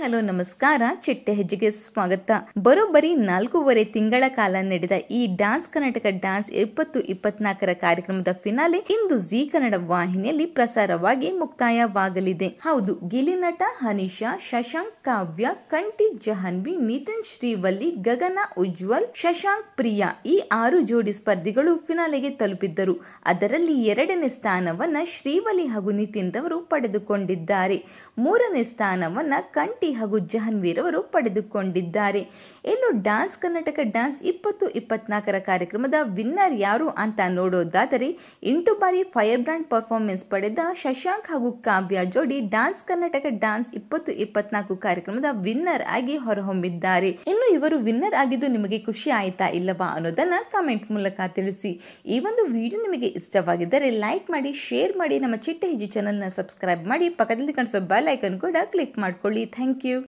Hello ನಮಸ್ಕಾರ. ಚಿಟ್ಟೆ ಹೆಜ್ಜೆಗೆ ಸ್ವಾಗತ. ಬರೋಬ್ಬರಿ 4.5 ತಿಂಗಳ ಕಾಲ ನಡೆದ ಈ ಡ್ಯಾನ್ಸ್ ಕರ್ನಾಟಕ ಡ್ಯಾನ್ಸ್ 2024 ಕಾರ್ಯಕ್ರಮದ ಫಿನಾಲೆ ಇಂದು ಜಿ ಕನ್ನಡ ವಾಹಿನಿಯಲ್ಲಿ ಪ್ರಸಾರವಾಗಿ ಮುಕ್ತಾಯವಾಗಲಿದೆ. ಹೌದು, ಗಿಲಿ ನಟ ಹನಿಷಾ, ಶಶಾಂಕ್, ಕಾವ್ಯ, ಕಂಠಿ, ಜಾಹ್ನವಿ, ನಿತಿನ್, ಶ್ರೀವಲ್ಲಿ, ಗಗನ, ಉಜ್ವಲ್, ಶಶಾಂಕ್, ಪ್ರಿಯಾ ಈ 6 ಜೋಡಿ ಸ್ಪರ್ಧಿಗಳು ಫಿನಾಲೆಗೆ ತಲುಪಿದ್ದರು. ಅದರಲ್ಲಿ 2ನೇ ಸ್ಥಾನವನ್ನ ಶ್ರೀವಲ್ಲಿ ಹಾಗೂ ನಿತಿನ್ ರವರು ಪಡೆದುಕೊಂಡಿದ್ದಾರೆ. 3ನೇ ಸ್ಥಾನವನ್ನ ಕಂಠಿ ಹಾಗೂ ಜಾಹ್ನವಿ ರವರು ಪಡೆದುಕೊಂಡಿದ್ದಾರೆ. ಇನ್ನು ಡ್ಯಾನ್ಸ್ ಕರ್ನಾಟಕ ಡ್ಯಾನ್ಸ್ 2024 ಕಾರ್ಯಕ್ರಮದ ವಿನ್ನರ್ ಯಾರು ಅಂತ ನೋಡೋದಾದರೆ 8 ಬಾರಿ ಫೈರ್ ಬ್ರ್ಯಾಂಡ್ ಪರ್ಫಾರ್ಮೆನ್ಸ್ ಪಡೆದ ಶಶಾಂಕ್ ಹಾಗೂ ಕಾವ್ಯ ಜೋಡಿ ಡ್ಯಾನ್ಸ್ ಕರ್ನಾಟಕ ಡ್ಯಾನ್ಸ್ 2024 ಕಾರ್ಯಕ್ರಮದ ವಿನ್ನರ್ ಆಗಿ ಹೊರಹೊಮ್ಮಿದ್ದಾರೆ. ಇನ್ನು ಇವರು ವಿನ್ನರ್ ಆಗಿದ್ದು ನಿಮಗೆ ಖುಷಿ ಆಯ್ತಾ ಇಲ್ಲವಾ ಅನ್ನೋದನ್ನ ಕಮೆಂಟ್ ಮೂಲಕ ತಿಳಿಸಿ. ಈ ಒಂದು ವಿಡಿಯೋ ನಿಮಗೆ ಇಷ್ಟವಾಗಿದ್ದರೆ ಲೈಕ್ ಮಾಡಿ, ಶೇರ್ ಮಾಡಿ, ನಮ್ಮ ಚಿಟ್ಟೆ ಹೆಜ್ಜೆ ಚಾನೆಲ್ ನ ಸಬ್ಸ್ಕ್ರೈಬ್ ಮಾಡಿ, ಪಕ್ಕದಲ್ಲಿ ಕಾಣಿಸೋ ಬೆಲ್ ಐಕಾನ್ ಕೂಡ ಕ್ಲಿಕ್ ಮಾಡ್ಕೊಳ್ಳಿ. Thank you.